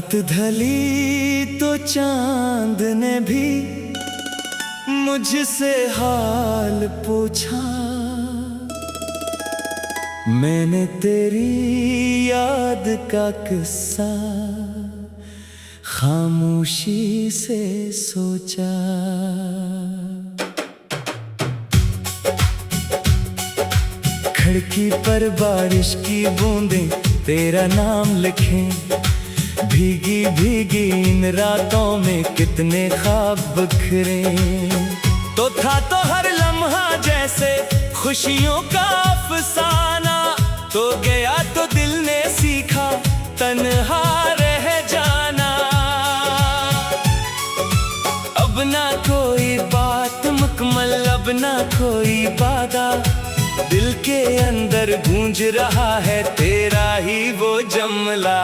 रात ढली तो चांद ने भी मुझसे हाल पूछा। मैंने तेरी याद का किस्सा खामोशी से सोचा। खिड़की पर बारिश की बूंदें तेरा नाम लिखें, भीगी भीगी इन रातों में कितने ख्वाब बिखरे। तो था तो हर लम्हा जैसे खुशियों का अफसाना, तो गया तो दिल ने सीखा तन्हा रह जाना। अब ना कोई बात मुकम्मल, अब ना कोई वादा, दिल के अंदर गूंज रहा है तेरा ही वो जमला।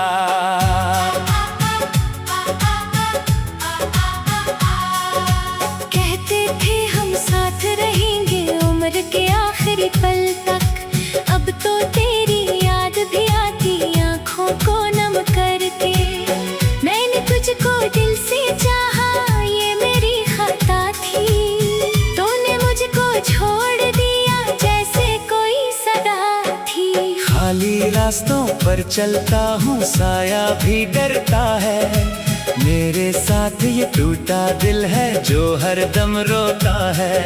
कहते थे हम साथ रहेंगे उम्र के आखिरी पल तक, अब तो तेरी याद भी आती आंखों को नम करके। मैंने तुझको दिल से चाहा, ये मेरी खता थी, तूने मुझको छोड़ दिया जैसे कोई सदा थी। खाली रास्तों पर चलता हूँ साया भी डरता है, मेरे साथ ये टूटा दिल है जो हर दम रोता है।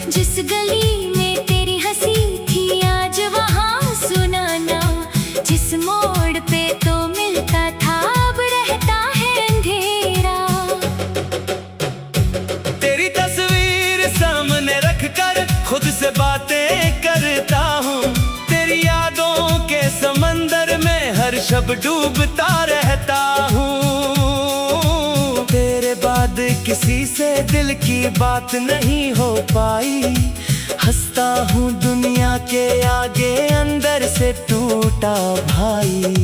जिस गली में तेरी हंसी थी आज वहाँ सुनाना, जिस मोड़ पे तो मिलता था अब रहता है अंधेरा। तेरी तस्वीर सामने रख कर खुद से बातें करता हूँ, तेरी यादों के समंदर में हर शब डूबता रहता हूँ। तेरे बाद किसी से दिल की बात नहीं हो पाई, हंसता हूँ दुनिया के आगे अंदर से टूटा भाई।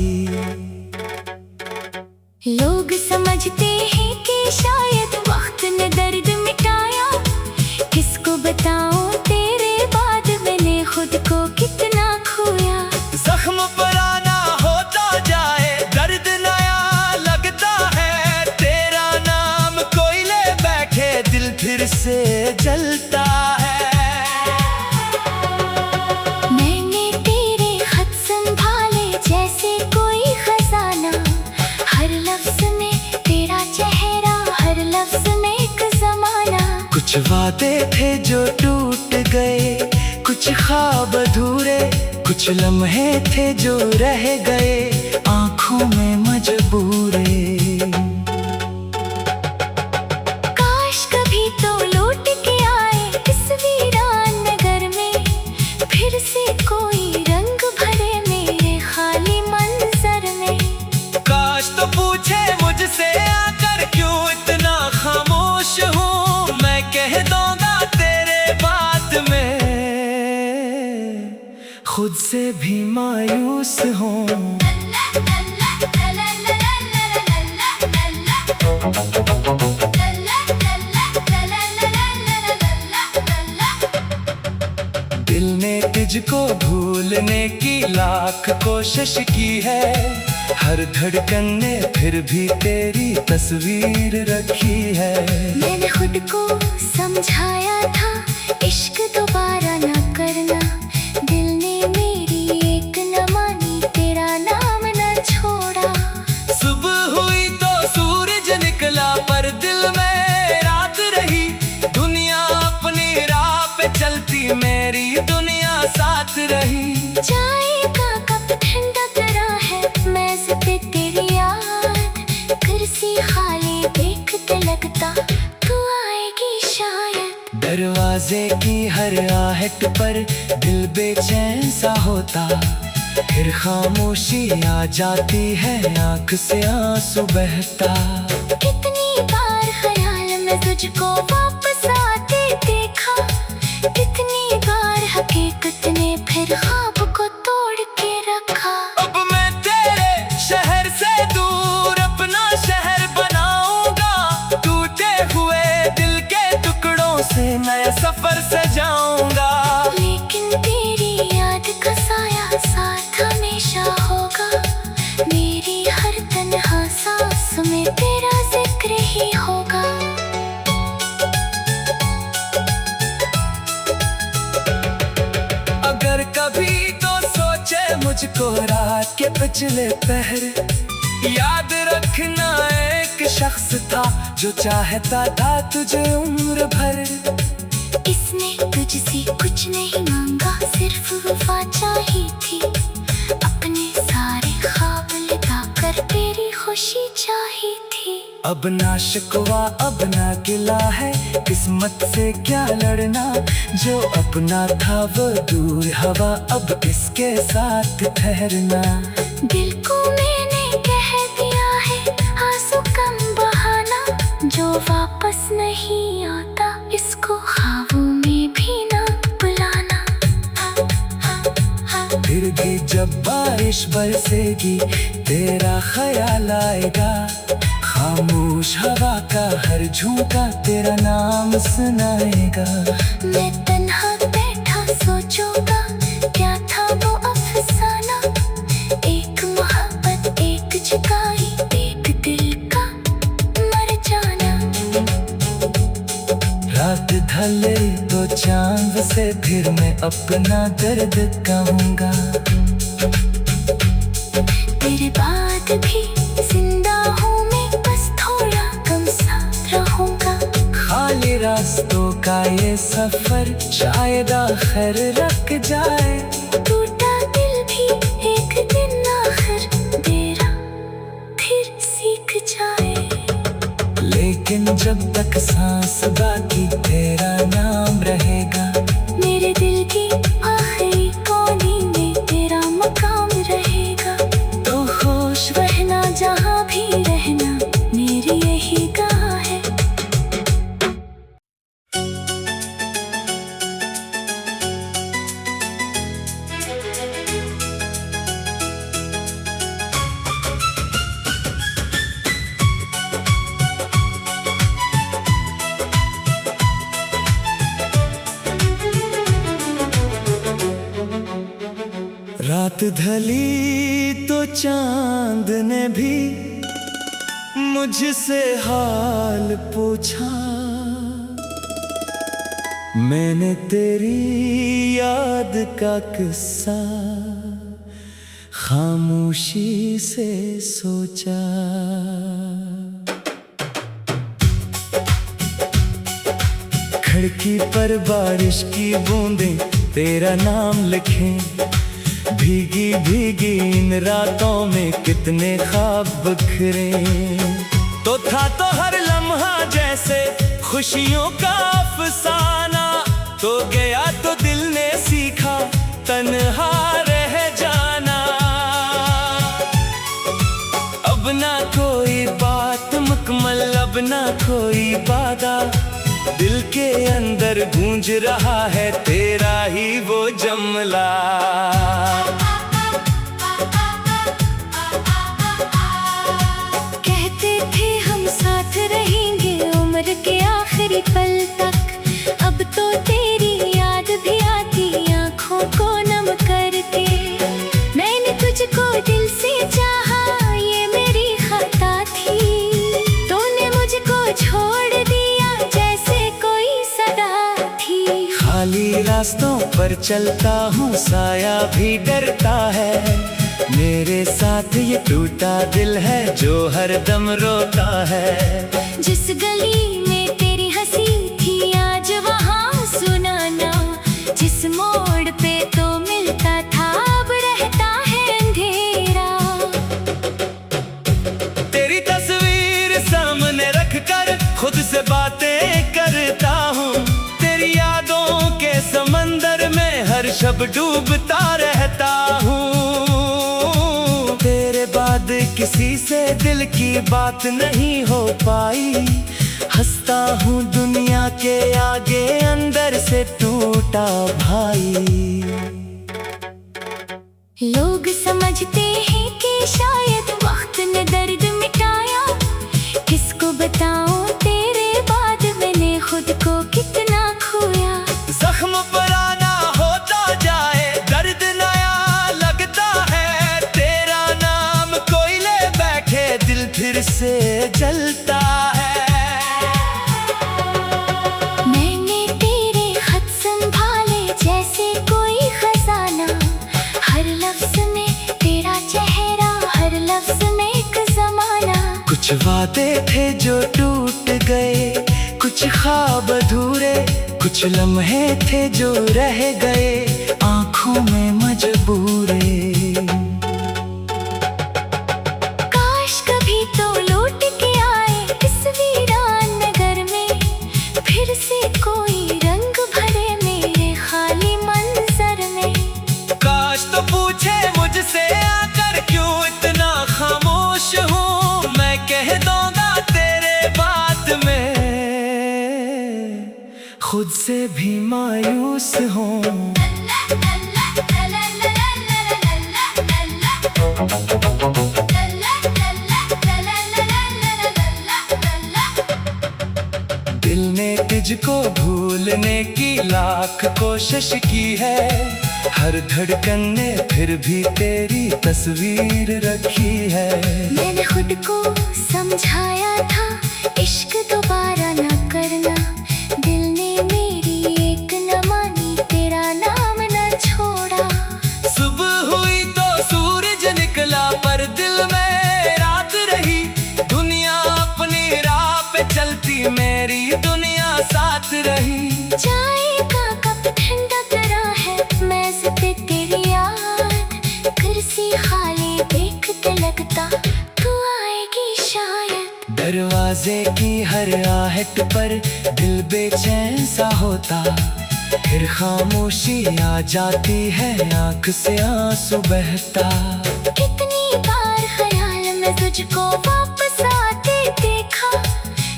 लोग समझते हैं कि शायद वक्त ने दर्द मिटाया, किसको बताऊं तेरे बाद मैंने खुद को कितना खोया। जख्म पुराना होता जाए दर्द नया लगता है, तेरा नाम कोई ले बैठे दिल फिर से जलता है। मैंने तेरे खत संभाले जैसे कोई खजाना, हर लफ्ज में तेरा चेहरा, हर लफ्ज में एक जमाना। कुछ वादे थे जो टूट गए, कुछ ख्वाब अधूरे, कुछ लम्हे थे जो रह गए आंखों में मजबूरे। काश कभी तो लौट के आए इस वीरान नगर में, फिर से कोई रंग भरे मेरे खाली मंजर में। काश तो पूछे मुझसे आकर क्यों इतना खामोश हूँ, मैं कह दूंगा तेरे बात में खुद से भी मायूस हूँ। दिल ने तुझको भूलने की लाख कोशिश की है, हर धड़कन ने फिर भी तेरी तस्वीर रखी है। मैंने खुद को समझाया था इश्क दोबारा ना करना, दिल ने मेरी एक न मानी, तेरा नाम न छोड़ा। सुबह हुई तो सूरज निकला पर दिल में रात रही, दुनिया अपनी राह पे चलती मेरी दुनिया साथ रही। चाय का कप ठंडा करा है मेज पे तेरी याद, कुर्सी खाली देखते लगता तू आएगी शायद। दरवाजे की हर आहट पर दिल बेचैन सा होता, फिर खामोशी आ जाती है आंख से आंसू बहता। कितनी बार ख्याल में तुझको वापस आते देखा, कितनी बार हकीकत ने फिर ख्वाब को तोड़ के रखा। अब मैं तेरे शहर से दूर अपना शहर बनाऊंगा, टूटे हुए दिल के टुकड़ों से नया सफर सजाऊंगा। लेकिन तेरी याद का साया साथ हमेशा होगा, मेरी हर तन्हा सांस पर कभी तो सोचे मुझको रात के पिछले पहर। याद रखना एक शख्स था जो चाहता था तुझे उम्र भर। इसने तुझसे कुछ नहीं मांगा, सिर्फ वफा चाहिए थी। अपने सारे ख्वाब लगा कर तेरी खुशी चाहिए थी। अब ना शिकवा अब ना गिला है, किस्मत से क्या लड़ना। जो अपना था वो दूर हवा, अब इसके साथ ठहरना। दिल को मैंने कह दिया है आंसू कम बहाना। जो वापस नहीं आता इसको ख्वाबों में भी ना बुलाना। फिर भी जब बारिश बरसेगी तेरा ख्याल आएगा। खामोश हवा का हर झोंका तेरा नाम सुनाएगा। मैं तन्हा बैठा सोचूंगा क्या था वो अफसाना। एक मोहब्बत एक जुदाई एक दिल का मर जाना। रात ढले तो चांद से फिर मैं अपना दर्द कहूँगा। तेरे बाद भी जिंदा हूँ मैं, बस थोड़ा कम सा रहूँगा। खाली रास्तों का ये सफर शायद आखिर रख जाए। टूटा दिल भी एक दिन आखिर तेरा फिर सीख जाए। लेकिन जब तक सांस बाकी तेरा नाम रहेगा। मेरे दिल की आखिरी कोने में तेरा मकाम रहेगा। तो खुश रहना जहाँ भी रहना, मेरी यही गाह है। रात ढली तो चांद ने भी मुझसे हाल पूछा। मैंने तेरी याद का किस्सा खामोशी से सोचा। खिड़की पर बारिश की बूंदें तेरा नाम लिखें। भीगी भीगी इन रातों में कितने ख्वाब बिखरे। तो था तो हर लम्हा जैसे खुशियों का अफसाना। तो गया तो दिल ने सीखा तन्हा रह जाना। अब ना कोई बात मुकम्मल, अब ना कोई वादा। दिल के अंदर गूंज रहा है तेरा ही वो जमला। कहते थे हम साथ रहेंगे उम्र के आखिरी पल तक। अब तो तेरी याद भी आती आंखों को नम करके। मैंने तुझको दिल से चाहा, ये मेरी खता थी। तूने मुझको छोड़ दिया जैसे कोई सदा थी। खाली रास्तों पर चलता हूँ साया भी डरता है। मेरे साथ ये टूटा दिल है जो हर दम रोता है। जिस गली में तेरी हंसी थी आज वहाँ सुनाना। जिस मोड़ पे तो मिलता था अब रहता है अंधेरा। तेरी तस्वीर सामने रख कर खुद से बातें करता हूँ। तेरी यादों के समंदर में हर शब डूबता रहता हूँ। तेरे बाद किसी से दिल की बात नहीं हो पाई। हंसता हूँ दुनिया के आगे अंदर से टूटा भाई। लोग समझते हैं कि शायद वक्त ने दर्द मिटाया। किसको बताऊं तेरे बाद मैंने खुद को कितना खोया। जख्म पुराना होता जाए दर्द नया लगता है। तेरा नाम कोयले बैठे दिल फिर से जलता है। मैंने तेरे खत संभाले जैसे कोई खजाना। कुछ वादे थे जो टूट गए, कुछ ख्वाब अधूरे, कुछ लम्हे थे जो रह गए आंखों में मजबूरे। काश कभी तो लौट के आए इस वीरान नगर में, फिर से कोई रंग भरे मेरे खाली मंजर में। काश तो पूछे मुझसे आकर क्यों इतना खामोश हूँ, मैं कह दूंगा तेरे बात में खुद से भी मायूस हूँ। दिल ने तुझको भूलने की लाख कोशिश की है, हर धड़कन ने फिर भी तेरी तस्वीर रखी है। मैंने खुद को समझाया था इश्क दोबारा ना करना, दिल ने मेरी एक न मानी, तेरा नाम न छोड़ा। सुबह हुई तो सूरज निकला पर दिल में रात रही, दुनिया अपनी राह पे चलती मेरी दुनिया साथ रही। चाय का कप ठंडा करा है मेज पे तेरी याद, कुर्सी खाली देख के लगता तू आएगी शायद। दरवाजे की हर आहट पर दिल बेचैन सा होता, फिर खामोशी आ जाती है आंख से आंसू बहता। कितनी बार ख्याल में तुझको वापस आते देखा,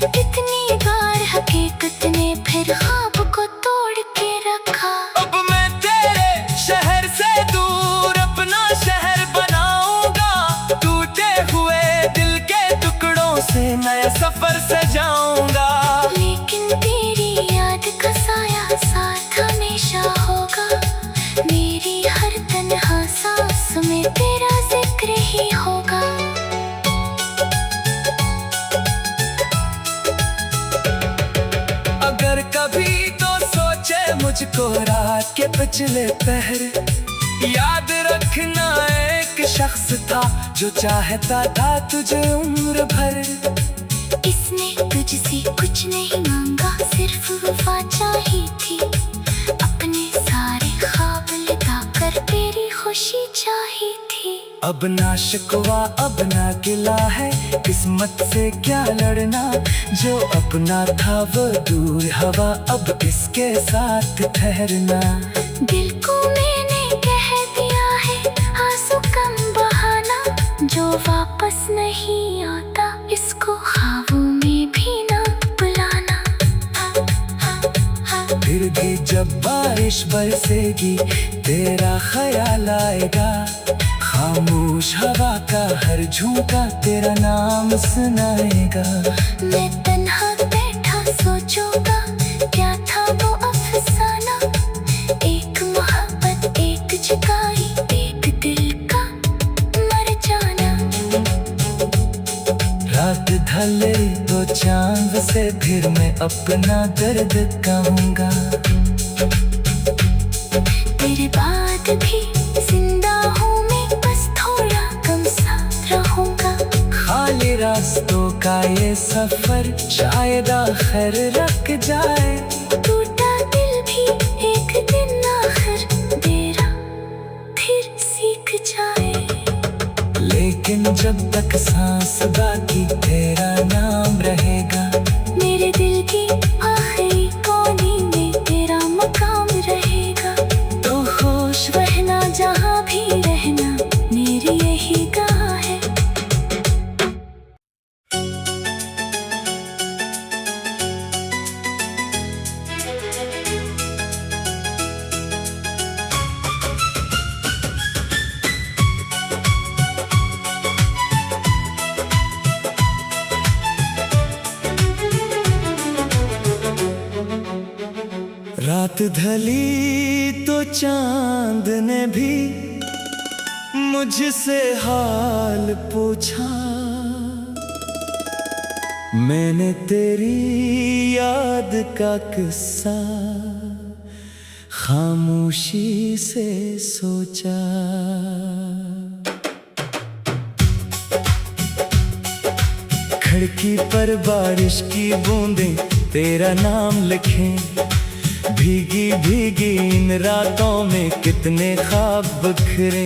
कितनी बार हकीकत ने फिर ख्वाब को तोड़ के रखा। अब मैं तेरे शहर से दूर अपना शहर बनाऊंगा, टूटे हुए दिल के टुकड़ों से नया सफर सजाऊंगा। लेकिन तेरी याद का साया साथ हमेशा होगा, मेरी हर तन्हा सांस में तेरा जिक्र ही होगा। अगर कभी तो सोचे मुझको रात के पिछले पहर, याद रखना एक शख्स था जो चाहता था तुझे उम्र भर। इसने तुझसे कुछ नहीं मांगा, सिर्फ वफा चाहिए थी, अपने सारे ख्वाब लगा कर तेरी खुशी चाहिए थी। अब ना शिकवा अब ना गिला है, किस्मत से क्या लड़ना, जो अपना था वो दूर हवा अब इसके साथ ठहरना। दिल को मैंने कह दिया है आंसू कम बहाना, जो वापस नहीं आता इसको ख्वाबों में भी ना बुलाना। फिर भी जब बारिश बरसेगी तेरा ख्याल आएगा, खामोश हवा का हर झोंका तेरा नाम सुनाएगा। मैं तन्हा बैठा सोचूंगा क्या था वो अफसाना, एक मोहब्बत एक जुदाई एक दिल का मर जाना। रात ढले तो चांद से फिर मैं अपना दर्द कहूँगा, तेरे बाद भी जिंदा हूँ मैं, बस थोड़ा कम सा रहूँगा। खाली रास्तों का ये सफर शायद आखिर रख जाए, टूटा दिल भी एक दिन आखिर तेरा फिर सीख जाए। लेकिन जब तक सांस बाकी तेरा नाम रहेगा, मेरे दिल की आखिरी कोने में तेरा मकाम रहेगा। तो खुश रहना जहाँ भी रहना, मेरी यही गाह है। रात ढली तो चांद ने भी मुझसे हाल पूछा, मैंने तेरी याद का किस्सा खामोशी से सोचा। खिड़की पर बारिश की बूंदें तेरा नाम लिखें। भीगी भीगी इन रातों में कितने ख्वाब बिखरे।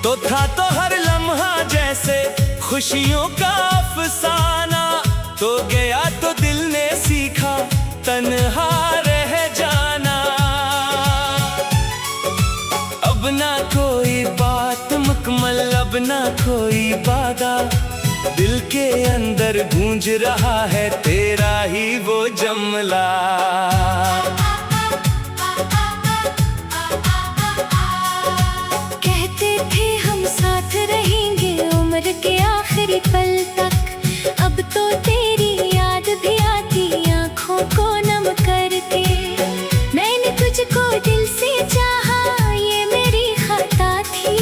तो था तो हर लम्हा जैसे खुशियों का अफसाना, तो गया तो दिल ने सीखा तन्हा रह जाना। अब ना कोई बात मुकम्मल, अब ना कोई वादा, दिल के अंदर गूंज रहा है तेरा ही वो जमला। कहते थे हम साथ रहेंगे उम्र के आखिरी पल तक, अब तो तेरी याद भी आती आंखों को नम करके। मैंने तुझको दिल से चाहा, ये मेरी खता थी,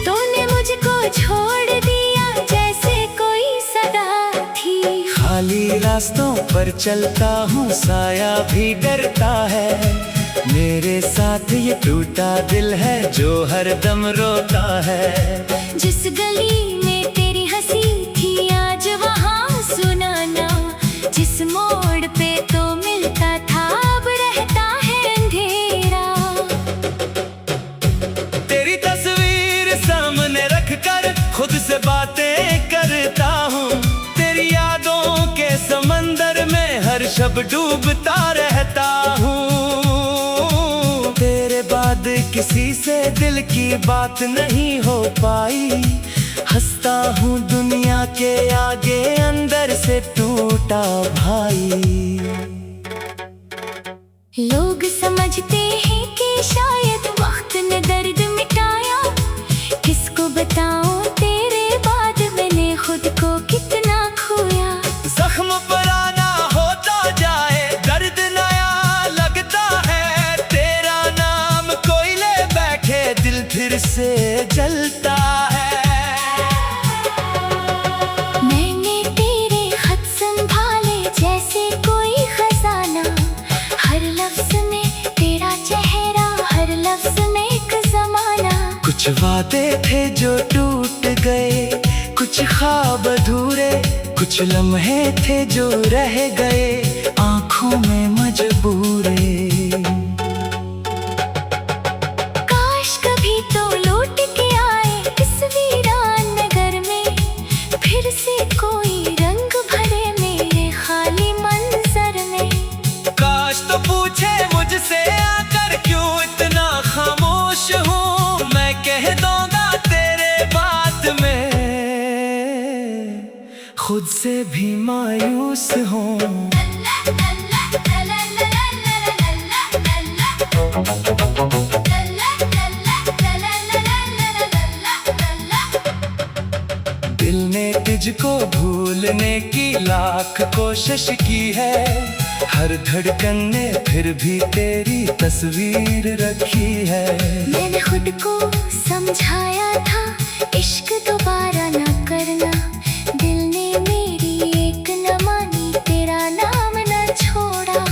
तूने मुझको छोड़ दिया जैसे कोई सदा थी। खाली रास्तों पर चलता हूँ साया भी डरता है, मेरे साथ ये टूटा दिल है जो हर दम रोता है। जिस गली में तेरी हंसी थी आज वहाँ सुनाना, जिस मोड़ पे तो मिलता था अब रहता है अंधेरा। तेरी तस्वीर सामने रख कर खुद से बातें करता हूँ, तेरी यादों के समंदर में हर शब डूबता रहता हूँ। तेरे बाद किसी से दिल की बात नहीं हो पाई, हंसता हूँ दुनिया के आगे अंदर से टूटा भाई। लोग समझते हैं कि शायद वक्त ने दर्द मिटाया, किसको बताऊं तेरे बाद मैंने खुद को कितना खोया। जख्म पुराना होता जाए दर्द नया लगता है, तेरा नाम कोई ले बैठे दिल फिर से जलता है। मैंने तेरे खत संभाले जैसे कोई खजाना, हर लफ्ज में तेरा चेहरा, हर लफ्ज में एक जमाना। कुछ वादे थे जो टूट गए, कुछ ख्वाब अधूरे, कुछ लम्हे थे जो रह गए आंखों में मजबूरे। काश कभी तो लौट के आए इस वीरान नगर में, फिर से कोई रंग भरे मेरे खाली मंजर में। काश तो पूछे मुझसे आकर क्यों इतना खामोश हूँ, मैं कह दूंगा तेरे बात में खुद से भी मायूस हूँ। दिल ने तुझको भूलने की लाख कोशिश की है, हर धड़कन ने फिर भी तेरी तस्वीर रखी है। मैंने खुद को समझाया था इश्क दोबारा ना करना, दिल ने मेरी एक न मानी तेरा नाम न छोड़ा।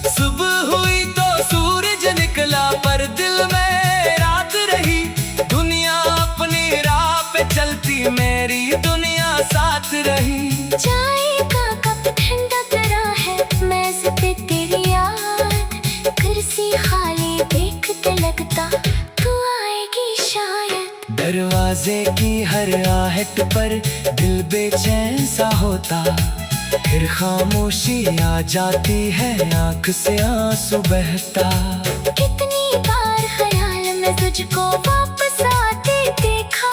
सुबह हुई तो सूरज निकला पर दिल में रात रही, दुनिया अपनी राह पे चलती मेरी दुनिया साथ रही। चाय का कप ठंडा करा है मेज पे तेरी याद, कुर्सी खाली देख के लगता तू आएगी शायद। दरवाजे की हर आहट पर दिल बेचैन सा होता, फिर खामोशी आ जाती है आंख से आंसू बहता। कितनी बार ख्याल में तुझको वापस आते देखा,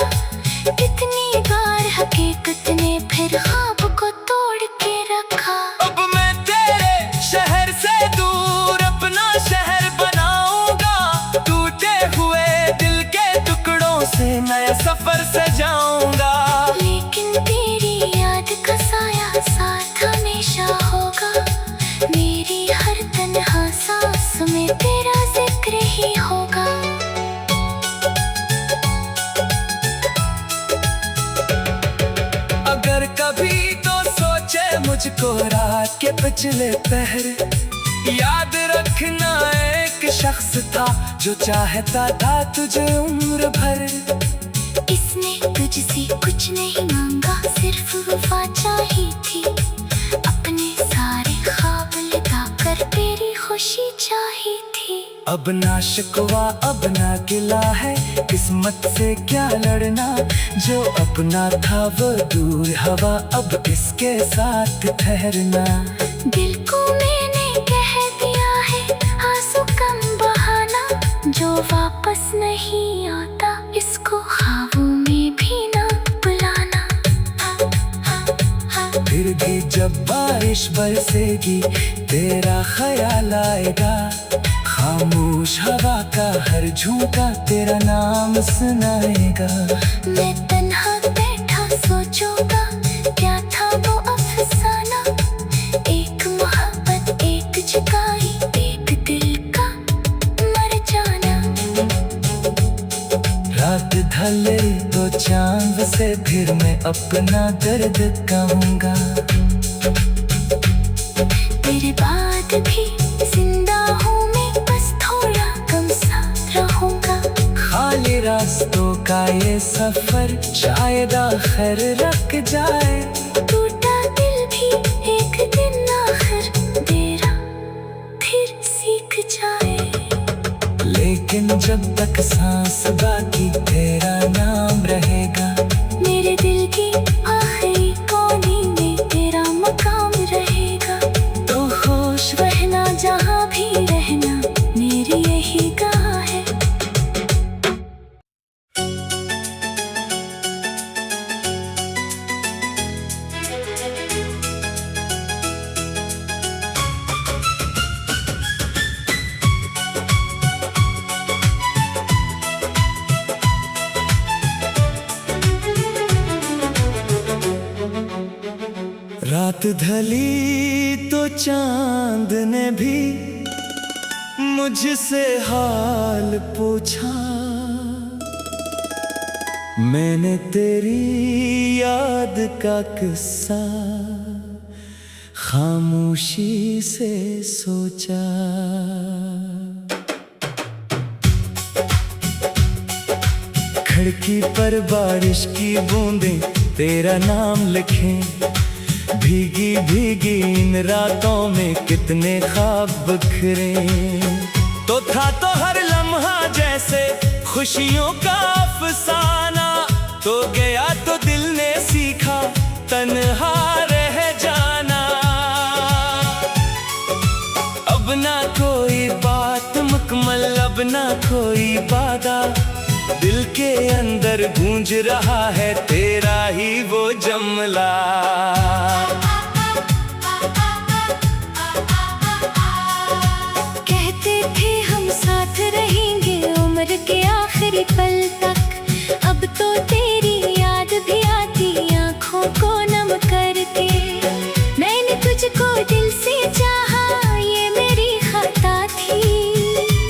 कितनी बार हकीकत ने फिर ख्वाब को तोड़ के रखा। अब मैं तेरे शहर से दूर अपना शहर बनाऊंगा, टूटे हुए दिल के टुकड़ों से नया सफर सजाऊंगा। लेकिन तेरी याद का साया साथ हमेशा होगा, मेरी हर तन्हा सांस में तेरा जिक्र ही होगा। अगर कभी तो सोचे मुझको रात के पिछले पहर, याद रखना एक शख्स था जो चाहता था तुझे उम्र भर। इस उसने तुझसे कुछ नहीं मांगा, सिर्फ वफा चाहिए थी। अपने सारे ख्वाब लगा कर तेरी खुशी चाहिए थी। अब ना शिकवा अब ना गिला है, किस्मत से क्या लड़ना। जो अपना था वो दूर हवा, अब इसके साथ ठहरना। दिल को मैंने कह दिया है आंसू कम बहाना, जो वापस नहीं आता इसको ख्वाबों में भी ना बुलाना। फिर भी जब बारिश बरसेगी तेरा ख्याल आएगा, खामोश हवा का हर झोंका तेरा नाम सुनाएगा। मैं तन्हा बैठा सोचूंगा क्या था वो अफसाना, एक मोहब्बत एक जुदाई एक दिल का मर जाना। रात ढले तो चांद से फिर मैं अपना दर्द कहूँगा। तेरे बाद भी जिंदा हूँ मैं, बस थोड़ा कम सा रहूँगा। खाली रास्तों का ये सफर शायद आखिर रख जाए। टूटा दिल भी एक दिन आखिर तेरा फिर सीख जाए। लेकिन जब तक सांस बाकी तेरा नाम रहेगा। मेरे दिल की आखिरी कोने में तेरा मकाम रहेगा। तो खुश रहना जहाँ भी रहना, मेरी यही गाह है। रात ढली तो चांद ने भी मुझसे हाल पूछा। मैंने तेरी याद का किस्सा खामोशी से सोचा। खिड़की पर बारिश की बूंदें तेरा नाम लिखें, भीगी भीगी इन रातों में कितने ख्वाब बिखरे। तो था तो हर लम्हा जैसे खुशियों का अफसाना, तो गया तो दिल ने सीखा तन्हा रह जाना। अब ना कोई बात मुकम्मल, अब ना कोई वादा, दिल के अंदर गूंज रहा है तेरा ही वो जमला। कहते थे हम साथ रहेंगे उम्र के आखिरी पल तक, अब तो तेरी याद भी आती आंखों को नम करके। मैंने तुझको दिल से चाहा, ये मेरी खता थी।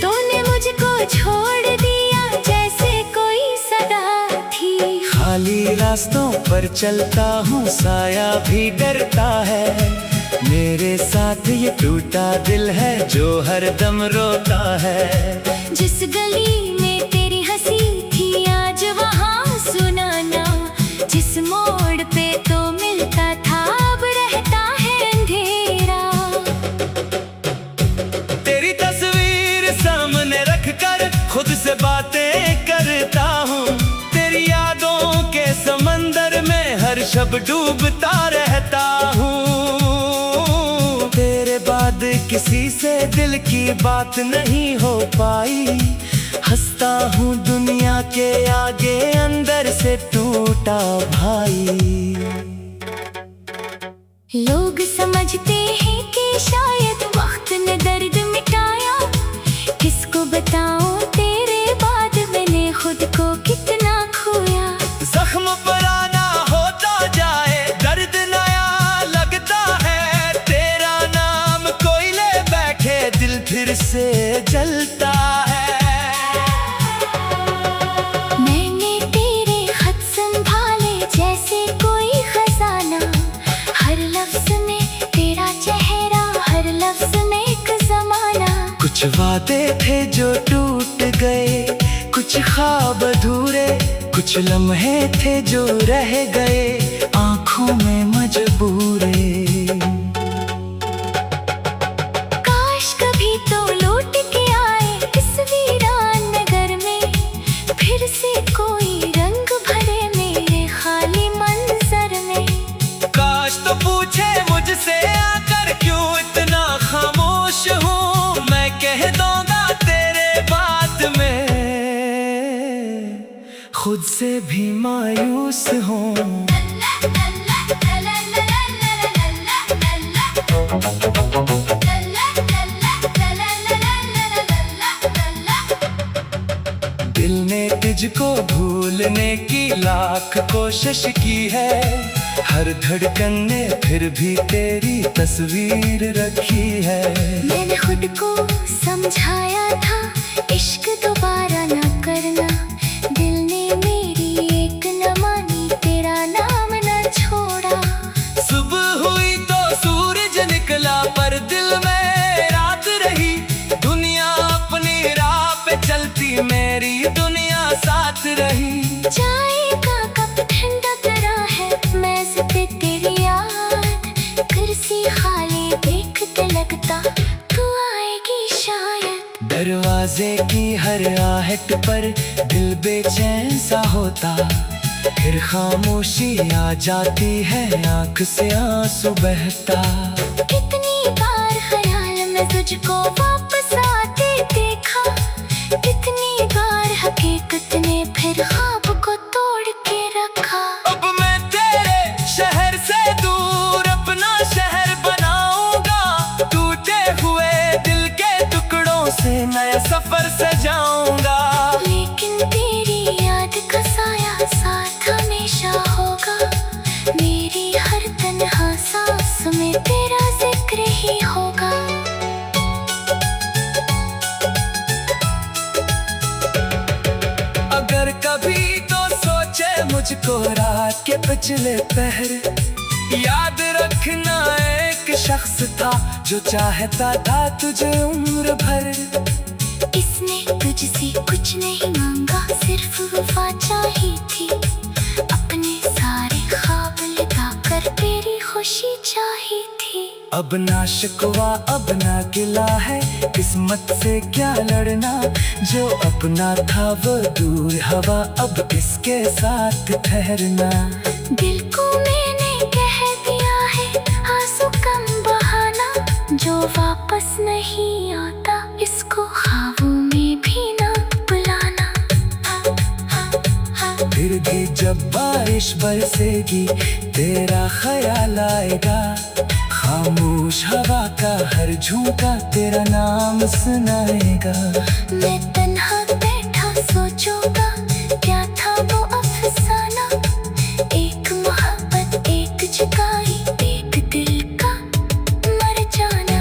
तूने मुझको छोड़ दिया जैसे कोई सदा थी। खाली रास्तों पर चलता हूँ साया भी डरता है, मेरे साथ ये टूटा दिल है जो हर दम रोता है। जिस गली में तेरी हंसी थी आज वहाँ सुनाना, जिस मोड़ पे तो मिलता था अब रहता है अंधेरा। तेरी तस्वीर सामने रख कर खुद से बातें करता हूँ, तेरी यादों के समंदर में हर शब डूबता रहता हूँ। तेरे बाद किसी से दिल की बात नहीं हो पाई, हंसता हूँ दुनिया के आगे अंदर से टूटा भाई। लोग समझते हैं कि शायद वक्त ने दर्द मिटाया, किसको बताऊं तेरे बाद मैंने खुद को कितना खोया। जख्म पुराना होता जाए दर्द नया लगता है, तेरा नाम कोई ले बैठे दिल फिर से जलता है। मैंने तेरे खत संभाले जैसे कोई खजाना, हर लफ्ज में तेरा चेहरा, हर लफ्ज में एक जमाना। कुछ वादे थे जो टूट गए, कुछ ख्वाब अधूरे, कुछ लम्हे थे जो रह गए आंखों में मजबूरे। काश कभी तो लौट के आए इस वीरान नगर में, फिर से कोई रंग भरे मेरे खाली मंजर में। काश तो पूछे मुझसे आकर क्यों इतना खामोश हूँ, मैं कह दूंगा तेरे बात में खुद से भी मायूस हूँ। दिल ने तुझको भूलने की लाख कोशिश की है, हर धड़कन ने फिर भी तेरी तस्वीर रखी है। मैंने खुद को समझाया था इश्क दोबारा ना करना, दिल ने मेरी एक न मानी, तेरा नाम न छोड़ा। सुबह हुई तो सूरज निकला पर दिल में रात रही, दुनिया अपनी राह पे चलती मेरी दुनिया साथ रही। चाय का कप ठंडा करा है मेज पे तेरी याद, कुर्सी खाली देखते लगता तू आएगी शायद। दरवाजे की हर आहट पर दिल बेचैन सा होता, फिर खामोशी आ जाती है आंख से आंसू बहता। कितनी बार ख्याल में तुझको वापस आते देखा, कितनी बार हकीकत ने फिर ख्वाब को तोड़ के रखा। अब मैं तेरे शहर से दूर अपना शहर बनाऊंगा, टूटे हुए दिल के टुकड़ों से नया सफर सजाऊंगा। लेकिन तेरी याद का साया साथ हमेशा होगा, मेरी हर तन्हा सांस में तेरा जिक्र ही होगा। अगर कभी तो सोचे मुझको रात के पिछले पहर, याद रखना एक शख्स था जो चाहता था तुझे उम्र भर। इसने तुझसे कुछ नहीं मांगा, सिर्फ वफा चाहिए थी, अपने सारे ख्वाब लुटाकर तेरी खुशी चाहिए थी। अब ना शिकवा अब ना गिला है, किस्मत से क्या लड़ना, जो अपना था वो दूर हवा अब इसके साथ ठहरना। दिल को मैंने कह दिया है आंसू कम बहाना, जो वापस नहीं आता इसको ख्वाबों में भी ना बुलाना। फिर भी जब बारिश बरसेगी तेरा ख्याल आएगा, खामोश हवा का हर झोंका तेरा नाम सुनाएगा। मैं तन्हा बैठा सोचूंगा क्या था वो अफसाना, एक मोहब्बत एक जुदाई एक दिल का मर जाना।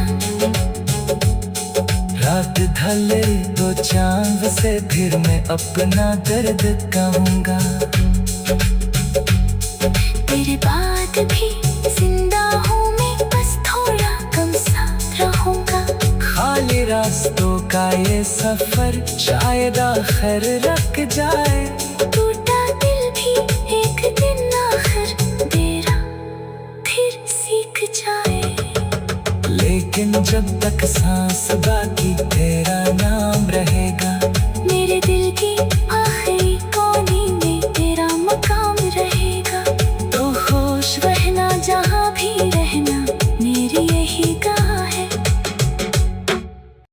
रात ढले तो चांद से फिर मैं अपना दर्द कहूँगा, तेरे बाद भी जिंदा हूँ मैं, बस थोड़ा कम सा रहूँगा। खाली रास्तों का ये सफर शायद आखिर रख जाए, टूटा दिल भी एक दिन आखिर तेरा फिर सीख जाए। लेकिन जब तक सांस बाकी तेरा नाम रहेगा।